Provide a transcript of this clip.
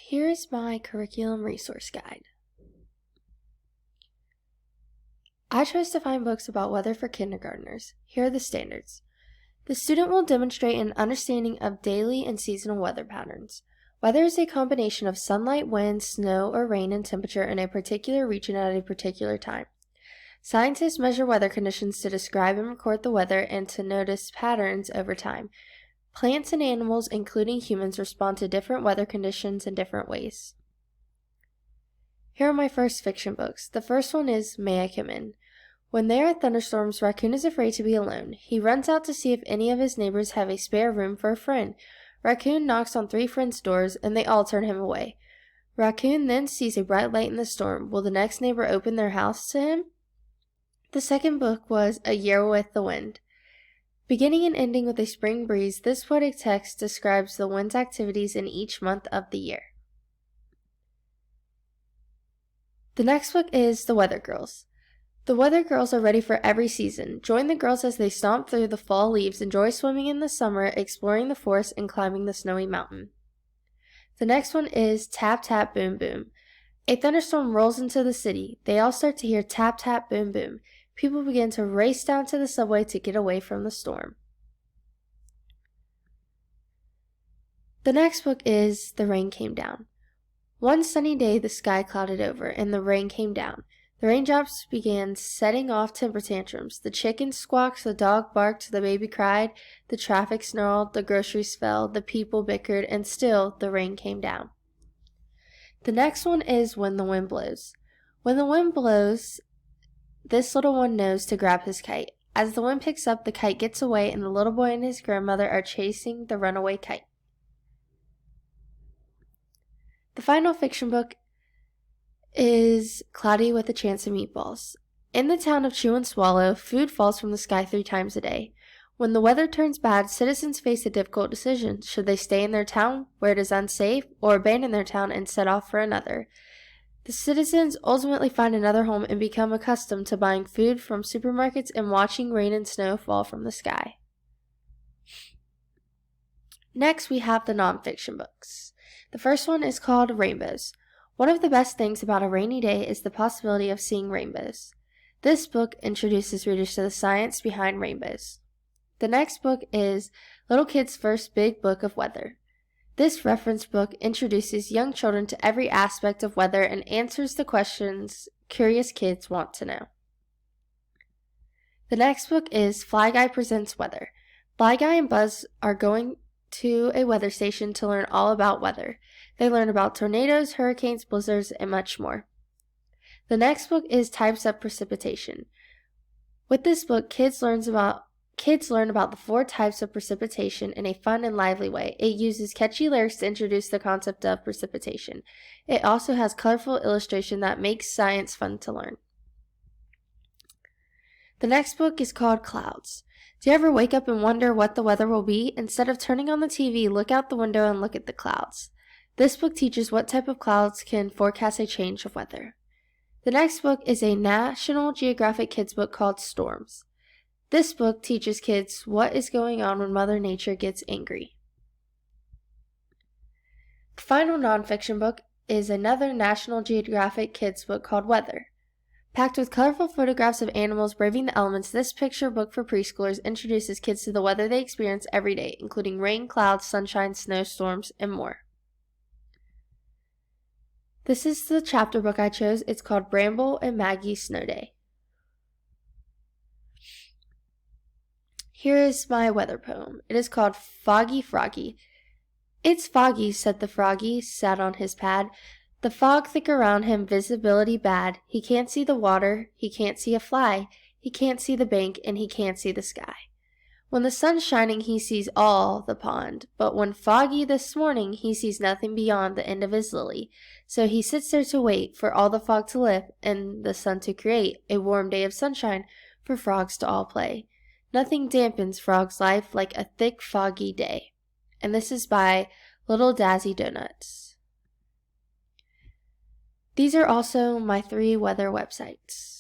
Here is my curriculum resource guide. I chose to find books about weather for kindergartners. Here are the standards. The student will demonstrate an understanding of daily and seasonal weather patterns. Weather is a combination of sunlight, wind, snow, or rain and temperature in a particular region at a particular time. Scientists measure weather conditions to describe and record the weather and to notice patterns over time. Plants and animals, including humans, respond to different weather conditions in different ways. Here are my first fiction books. The first one is May I Come In? When there are thunderstorms, Raccoon is afraid to be alone. He runs out to see if any of his neighbors have a spare room for a friend. Raccoon knocks on 3 friends' doors, and they all turn him away. Raccoon then sees a bright light in the storm. Will the next neighbor open their house to him? The second book was A Year with the Wind. Beginning and ending with a spring breeze, this poetic text describes the wind's activities in each month of the year. The next book is The Weather Girls. The Weather Girls are ready for every season. Join the girls as they stomp through the fall leaves, enjoy swimming in the summer, exploring the forest, and climbing the snowy mountain. The next one is Tap Tap Boom Boom. A thunderstorm rolls into the city. They all start to hear tap tap boom boom. People begin to race down to the subway to get away from the storm. The next book is The Rain Came Down. One sunny day the sky clouded over, and the rain came down. The raindrops began setting off temper tantrums. The chicken squawked, the dog barked, the baby cried, the traffic snarled, the groceries fell, the people bickered, and still the rain came down. The next one is When the Wind Blows. When the wind blows, this little one knows to grab his kite. As the wind picks up, the kite gets away, and the little boy and his grandmother are chasing the runaway kite. The final fiction book is Cloudy with a Chance of Meatballs. In the town of Chew and Swallow, food falls from the sky 3 times a day. When the weather turns bad, citizens face a difficult decision. Should they stay in their town, where it is unsafe, or abandon their town and set off for another? The citizens ultimately find another home and become accustomed to buying food from supermarkets and watching rain and snow fall from the sky. Next, we have the nonfiction books. The first one is called Rainbows. One of the best things about a rainy day is the possibility of seeing rainbows. This book introduces readers to the science behind rainbows. The next book is Little Kid's First Big Book of Weather. This reference book introduces young children to every aspect of weather and answers the questions curious kids want to know. The next book is Fly Guy Presents Weather. Fly Guy and Buzz are going to a weather station to learn all about weather. They learn about tornadoes, hurricanes, blizzards, and much more. The next book is Typeset Precipitation. With this book, kids learn about the 4 types of precipitation in a fun and lively way. It uses catchy lyrics to introduce the concept of precipitation. It also has colorful illustration that makes science fun to learn. The next book is called Clouds. Do you ever wake up and wonder what the weather will be? Instead of turning on the TV, look out the window and look at the clouds. This book teaches what type of clouds can forecast a change of weather. The next book is a National Geographic kids book called Storms. This book teaches kids what is going on when Mother Nature gets angry. The final nonfiction book is another National Geographic kids book called Weather. Packed with colorful photographs of animals braving the elements, this picture book for preschoolers introduces kids to the weather they experience every day, including rain, clouds, sunshine, snowstorms, and more. This is the chapter book I chose. It's called Bramble and Maggie's Snow Day. Here is my weather poem. It is called Foggy Froggy. It's foggy, said the froggy, sat on his pad. The fog thick around him, visibility bad. He can't see the water, he can't see a fly. He can't see the bank, and he can't see the sky. When the sun's shining, he sees all the pond. But when foggy this morning, he sees nothing beyond the end of his lily. So he sits there to wait for all the fog to lift and the sun to create a warm day of sunshine for frogs to all play. Nothing dampens frog's life like a thick, foggy day. And this is by Little Dazzy Donuts. These are also my 3 weather websites.